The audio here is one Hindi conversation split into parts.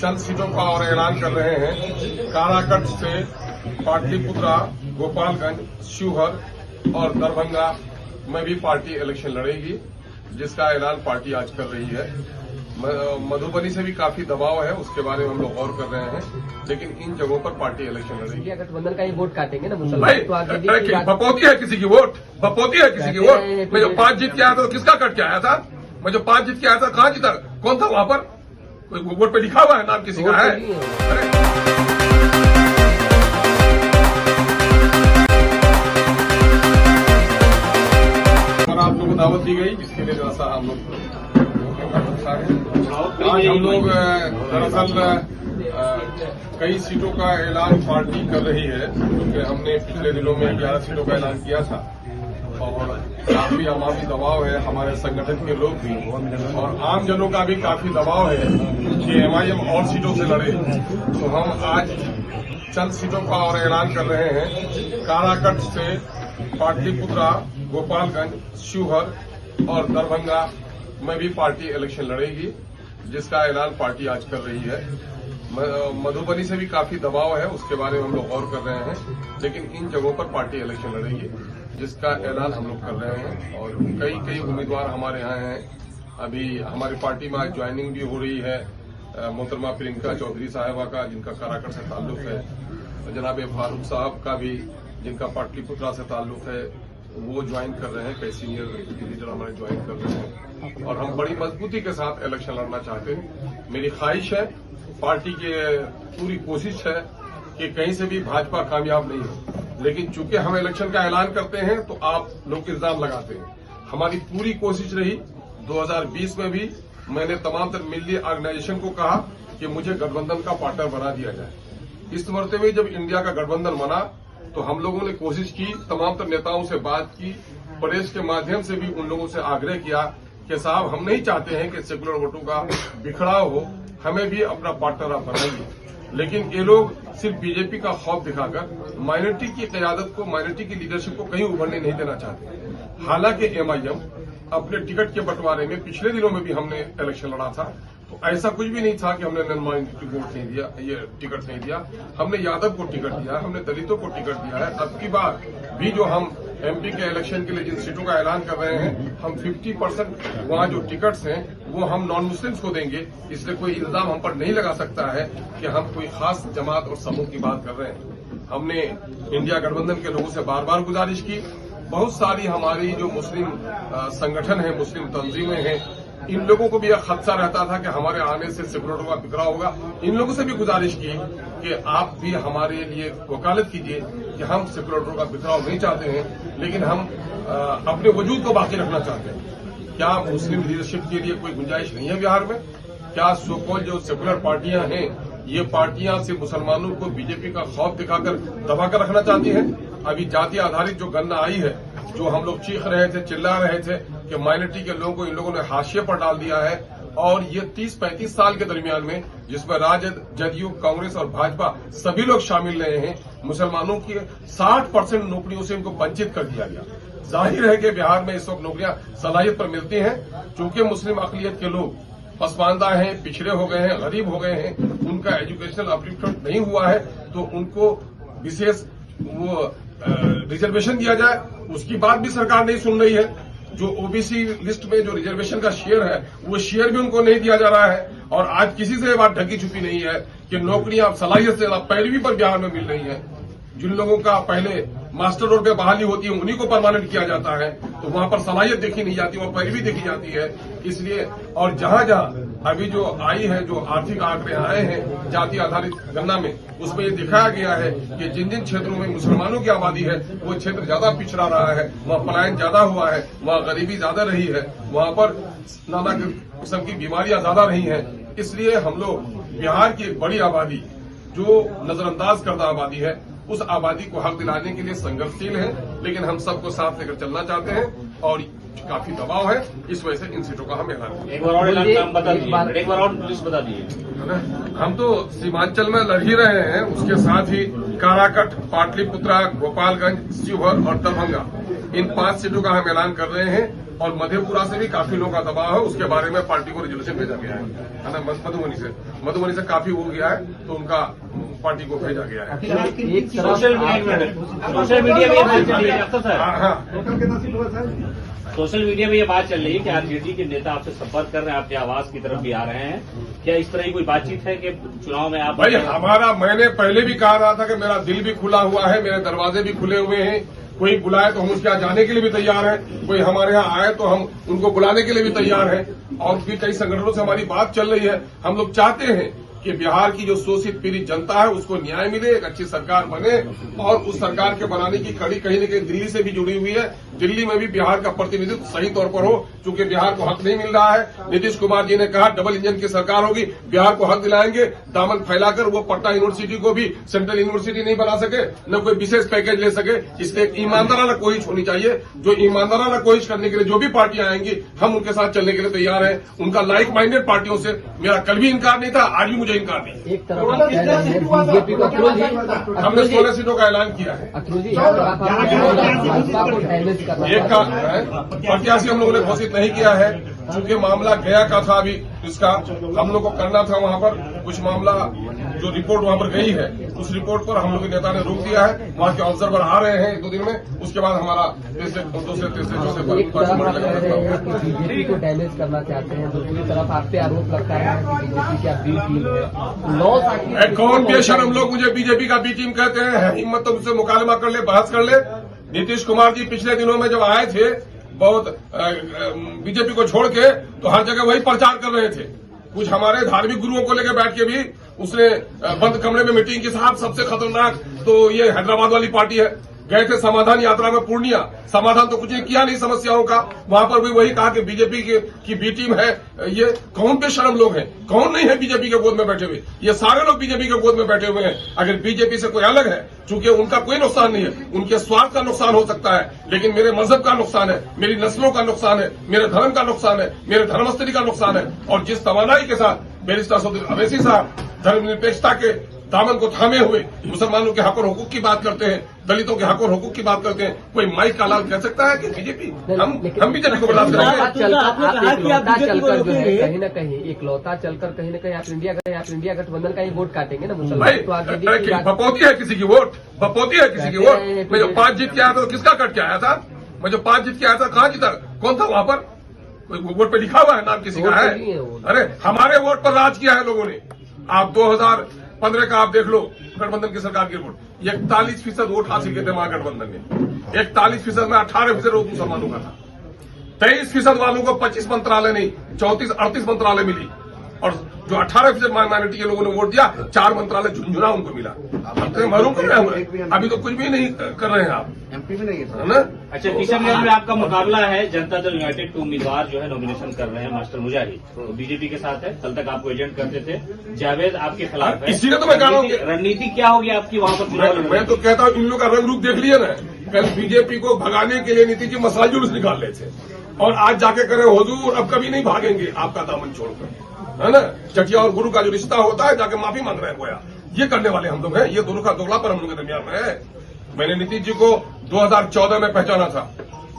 चंद सीटों का और ऐलान कर रहे हैं। काराकट से पाटलिपुत्रा, गोपालगंज, शिवहर और दरभंगा में भी पार्टी इलेक्शन लड़ेगी, जिसका ऐलान पार्टी आज कर रही है। मधुबनी से भी काफी दबाव है, उसके बारे में हम लोग गौर कर रहे हैं, लेकिन इन जगहों पर पार्टी इलेक्शन लड़ेगी। गठबंधन का ही वोट काटेंगे ना मुसलमान, भाई बपोती है किसी की वोट, बपोती है किसी की वोट। मैं जो 5 जीत के आया था तो किसका कट के आया था? मैं जो 5 जीत के आया था कहाँ जीता? कौन था वहां पर? कोई वोट पे लिखा हुआ है नाम किसी का है? आप लोगों को दावत दी गई, जिसके लिए जरा सा हम लोग आज हम लोग दरअसल कई सीटों का ऐलान पार्टी कर रही है, क्योंकि हमने पिछले दिनों में 11 सीटों का ऐलान किया था और काफी अवामी दबाव है, हमारे संगठन के लोग भी और आम जनों का भी काफी दबाव है कि MIM और सीटों से लड़े। तो हम आज चंद सीटों का और ऐलान कर रहे हैं। काराकट से पाटलिपुत्रा, गोपालगंज, शिवहर और दरभंगा में भी पार्टी इलेक्शन लड़ेगी, जिसका ऐलान पार्टी आज कर रही है। मधुबनी से भी काफी दबाव है, उसके बारे में हम लोग गौर कर रहे हैं, लेकिन इन जगहों पर पार्टी इलेक्शन लड़ेगी, जिसका ऐलान हम लोग कर रहे हैं। और कई उम्मीदवार हमारे यहाँ हैं। अभी हमारी पार्टी में आज ज्वाइनिंग भी हो रही है मोहतरमा प्रियंका चौधरी साहिबा का, जिनका काराकट से ताल्लुक है, जनाब फारूक साहब का भी, जिनका पाटलिपुत्रा से ताल्लुक है, वो ज्वाइन कर रहे हैं। कई सीनियर लीडर हमारे ज्वाइन कर रहे हैं और हम बड़ी मजबूती के साथ इलेक्शन लड़ना चाहते हैं। मेरी ख्वाहिश है, पार्टी की पूरी कोशिश है कि कहीं से भी भाजपा कामयाब नहीं हो, लेकिन चूंकि हम इलेक्शन का ऐलान करते हैं तो आप लोग इल्जाम लगाते हैं। हमारी पूरी कोशिश रही 2020 में भी, मैंने तमाम तर मिलिए ऑर्गेनाइजेशन को कहा कि मुझे गठबंधन का पार्टनर बना दिया जाए। इस मरते में जब इंडिया का गठबंधन बना तो हम लोगों ने कोशिश की, तमाम तर नेताओं से बात की, प्रेस के माध्यम से भी उन लोगों से आग्रह किया कि साहब हम नहीं चाहते हैं कि सेकुलर वोटों का बिखराव हो, हमें भी अपना पार्टनर आप बनाइए। लेकिन ये लोग सिर्फ बीजेपी का खौफ दिखाकर माइनॉरिटी की क़यादत को, माइनॉरिटी की लीडरशिप को कहीं उभरने नहीं देना चाहते। हालांकि MIM अपने टिकट के बंटवारे में पिछले दिनों में भी हमने इलेक्शन लड़ा था, तो ऐसा कुछ भी नहीं था कि हमने नॉन माइनॉरिटी वोट नहीं दिया, ये टिकट नहीं दिया। हमने यादव को टिकट दिया, हमने दलितों को टिकट दिया है। अब की बार भी जो हम MP के इलेक्शन के लिए जिन सीटों का ऐलान कर रहे हैं, हम 50% वहाँ जो टिकट्स हैं वो हम नॉन मुस्लिम्स को देंगे। इसलिए कोई इल्जाम हम पर नहीं लगा सकता है कि हम कोई खास जमात और समूह की बात कर रहे हैं। हमने इंडिया गठबंधन के लोगों से बार बार गुजारिश की, बहुत सारी हमारी जो मुस्लिम संगठन है, मुस्लिम तंजीमें हैं, इन लोगों को भी यह खदशा रहता था कि हमारे आने से सेकुलरों का बिखराव होगा। इन लोगों से भी गुजारिश की कि आप भी हमारे लिए वकालत कीजिए कि हम सेकुलरों का बिखराव नहीं चाहते हैं, लेकिन हम अपने वजूद को बाकी रखना चाहते हैं। क्या मुस्लिम लीडरशिप के लिए कोई गुंजाइश नहीं है बिहार में? क्या सोकॉल जो सेकुलर पार्टियां हैं, ये पार्टियां सिर्फ मुसलमानों को बीजेपी का खौफ दिखाकर दबाकर रखना चाहती हैं? अभी जाति आधारित जो गणना आई है, जो हम लोग चीख रहे थे, चिल्ला रहे थे कि माइनॉरिटी के लोगों को इन लोगों ने हाशिए पर डाल दिया है, और ये 30-35 साल के दरमियान में, जिसमें राजद, जदयू, कांग्रेस और भाजपा सभी लोग शामिल रहे हैं, मुसलमानों की 60% नौकरियों से इनको वंचित कर दिया गया। जाहिर है कि बिहार में इस वक्त नौकरियां सलाहियत पर मिलती हैं। चूंकि मुस्लिम अकलियत के लोग पसमानदा हैं, पिछड़े हो गए हैं, गरीब हो गए हैं, उनका एजुकेशनल अपलिफ्टमेंट नहीं हुआ है, तो उनको विशेष वो रिजर्वेशन दिया जाए, उसकी बात भी सरकार नहीं सुन रही है। जो OBC लिस्ट में जो रिजर्वेशन का शेयर है, वो शेयर भी उनको नहीं दिया जा रहा है। और आज किसी से ये बात ढकी छुपी नहीं है कि नौकरियां सलाहियत से पैरवी पर बिहार में मिल रही हैं। जिन लोगों का पहले मास्टर रोड पे बहाली होती है, उन्हीं को परमानेंट किया जाता है, तो वहां पर सलाहियत देखी नहीं जाती, वहां पैरवी देखी जाती है। इसलिए और जहां अभी जो आई है, जो आर्थिक आंकड़े आए हैं जाति आधारित गणना में, उसमें ये दिखाया गया है कि जिन जिन क्षेत्रों में मुसलमानों की आबादी है, वो क्षेत्र ज्यादा पिछड़ा रहा है, वहां पलायन ज्यादा हुआ है, वहां गरीबी ज्यादा रही है, वहां पर नाना किस्म की बीमारियां ज्यादा रही हैं। इसलिए हम लोग बिहार की एक बड़ी आबादी, जो नजरअंदाज करदा आबादी है, उस आबादी को हक दिलाने के लिए संघर्षशील है, लेकिन हम सबको साथ लेकर चलना चाहते हैं और काफी दबाव है, इस वजह से इन सीटों का हम ऐलान एक बार और नाम बता दीजिए, एक बार और लिस्ट बता दीजिए। हम तो सीमांचल में लड़ ही रहे हैं, उसके साथ ही काराकट, पाटलिपुत्रा, गोपालगंज, शिवहर और दरभंगा, इन 5 सीटों का हम ऐलान कर रहे हैं। और मधेपुरा से भी काफी लोगों का दबाव है, उसके बारे में पार्टी को रिजोल्यूशन भेजा गया है ना। मधुबनी से काफी हो गया है तो उनका पार्टी को भेजा गया है। एक सोशल मीडिया में ये बात चल रही है अफसर साहब, हाँ, सोशल मीडिया में ये बात चल रही है कि आरजेडी के नेता आपसे संपर्क कर रहे हैं, आपके आवास की तरफ भी आ रहे हैं। क्या इस तरह की कोई बातचीत है कि चुनाव में आप? भाई मैंने पहले भी कहा रहा था कि मेरा दिल भी खुला हुआ है, मेरे दरवाजे भी खुले हुए हैं। कोई बुलाए तो हम उसके यहाँ जाने के लिए भी तैयार हैं, कोई हमारे यहाँ आए तो हम उनको बुलाने के लिए भी तैयार हैं। और भी कई संगठनों से हमारी बात चल रही है। हम लोग चाहते हैं कि बिहार की जो शोषित पीड़ित जनता है उसको न्याय मिले, एक अच्छी सरकार बने, और उस सरकार के बनाने की कड़ी कहीं न कहीं दिल्ली से भी जुड़ी हुई है। दिल्ली में भी बिहार का प्रतिनिधित्व सही तौर पर हो, क्योंकि बिहार को हक नहीं मिल रहा है। नीतीश कुमार जी ने कहा डबल इंजन की सरकार होगी, बिहार को हक दिलाएंगे। दामन फैलाकर वो पटना यूनिवर्सिटी को भी सेंट्रल यूनिवर्सिटी नहीं बना सके, न कोई विशेष पैकेज ले सके। इसलिए ईमानदाराना कोशिश होनी चाहिए। जो ईमानदाराना कोशिश करने के लिए जो भी पार्टियां आएंगी, हम उनके साथ चलने के लिए तैयार हैं। उनका लाइक माइंडेड पार्टियों से मेरा कल भी इनकार नहीं था, आज भी मुझे इनकार नहीं। एक तरफ आप कह रहे हैं बीजेपी को हमने 16 सीटों का ऐलान किया है। अखिलेश जी, भाजपा को डैमेज करना एक का प्रत्याशी हम लोगों ने घोषित नहीं किया है, क्योंकि मामला गया का था। अभी इसका हम लोग को करना था वहां पर कुछ मामला, जो रिपोर्ट वहां पर गई है उस रिपोर्ट पर हम लोग के नेता ने रोक दिया है। वहां के ऑब्जर्वर आ रहे हैं 2 दिन में, उसके बाद हमारा दूसरे तीसरे चौथे एक तरफ आप कह रहे हैं कि बीजेपी को डैमेज करना चाहते हैं, दूसरी तरफ आप पे आरोप लगता है कि बीजेपी का बी टीम है। लॉस आखिर कौन बेशरम लोग मुझे बीजेपी का बी टीम कहते हैं? हिम्मत तो मुझसे मुकालमा कर ले, बहस कर ले। नीतीश कुमार जी पिछले दिनों में जब आए थे बहुत बीजेपी को छोड़ के, तो हर जगह वही प्रचार कर रहे थे। कुछ हमारे धार्मिक गुरुओं को लेकर बैठ के भी उसने बंद कमरे में मीटिंग की, साहब सबसे खतरनाक तो ये हैदराबाद वाली पार्टी है। गए थे समाधान यात्रा में पूर्णिया, समाधान तो कुछ नहीं किया नहीं समस्याओं का। वहां पर भी वही कहा कि बीजेपी की बी टीम है। ये कौन बेशरम लोग हैं? कौन नहीं है बीजेपी के गोद में बैठे हुए? ये सारे लोग बीजेपी के गोद में बैठे हुए हैं। अगर बीजेपी से कोई अलग है, चूंकि उनका कोई नुकसान नहीं है, उनके स्वार्थ का नुकसान हो सकता है, लेकिन मेरे मजहब का नुकसान है, मेरी नस्लों का नुकसान है, मेरे धर्म का नुकसान है, मेरे धर्मस्थली का नुकसान है। और जिस तवानाई के साथ बैरिस्टर असदुद्दीन अवैसी साहब धर्मनिरपेक्षता के दामन को थामे हुए मुसलमानों के हक और हुकूक की बात करते हैं, दलितों के हक और हुकूक की बात करते हैं, कोई माइक का लाल कह सकता है कि बीजेपी? हम बीजेपी को बर्दाश्त करेंगे। इकलौता चलकर जो है कहीं न कहीं इकलौता चलकर कहीं न कहीं आप इंडिया गठबंधन का ही वोट काटेंगे ना मुसलमान। तो आरजेडी बपौती है किसी की वोट, बपौती है किसी की वोट। मैं जो 5 जीत के आया था तो किसका कट के आया था? मैं जो 5 जीत के आया था कहाँ जीता? कौन था वहां पर? वोट पे लिखा हुआ है नाम किसी का है? अरे हमारे वोट पर राज किया है लोगों ने। आप 2015 का आप देख लो, गठबंधन की सरकार की वोट 41% वोट हासिल किए थे महागठबंधन ने। 41% में 18% वोट मुसलमानों का था। 23% वालों को 25 मंत्रालय नहीं 34-38 मंत्रालय मिली, और जो 18% माइनॉरिटी के लोगों ने वोट दिया 4 मंत्रालय झुंझुना उनको मिला। अब महरूम कर रहे हैं, अभी तो कुछ भी नहीं कर रहे हैं आप, एमपी में नहीं है ना? अच्छा, किशनगंज में आपका मुकाबला है, जनता दल यूनाइटेड के उम्मीदवार जो है नॉमिनेशन कर रहे हैं मास्टर मुजाहिद, तो बीजेपी के साथ है। कल तक आपको एजेंट करते थे, जावेद आपके खिलाफ है। इसीलिए तो मैं कह रहा हूँ रणनीति क्या होगी आपकी वहां पर? मैं तो कहता हूँ इन लोग का रंग रूप देख लिया ना। कल बीजेपी को भगाने के लिए नीतीश जी मसाल जुलूस निकाल रहे थे, और आज जाके कह रहे हुजूर अब कभी नहीं भागेंगे आपका दामन छोड़कर, है ना? चटिया और गुरु का जो रिश्ता होता है, जाके माफी मांग रहे हैं गोया। ये करने वाले हम लोग हैं। ये दोनों का दोगलापन हम लोग के दरमियान में है। मैंने नीतीश जी को 2014 में पहचाना था,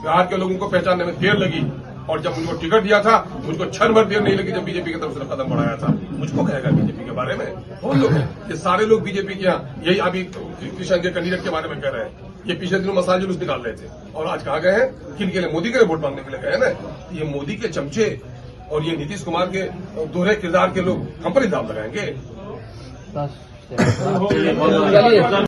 बिहार के लोगों को पहचानने में देर लगी, और जब मुझको टिकट दिया था मुझको क्षण भर देर नहीं लगी जब बीजेपी की तरफ से कदम बढ़ाया था। मुझको कहेगा बीजेपी के बारे में? कौन लोग हैं ये? सारे लोग बीजेपी के यहाँ, यही अभी किशन के कैंडिडेट के बारे में कह रहे हैं। ये पिछले दिनों मसाल जुलूस निकाल रहे थे, और आज कहा गए हैं किन के लिए? मोदी के लिए वोट मांगने के लिए गए ना। ये मोदी के चमचे और ये नीतीश कुमार के दोहरे किरदार के लोग हम पर इल्जाम लगाएंगे। चलिए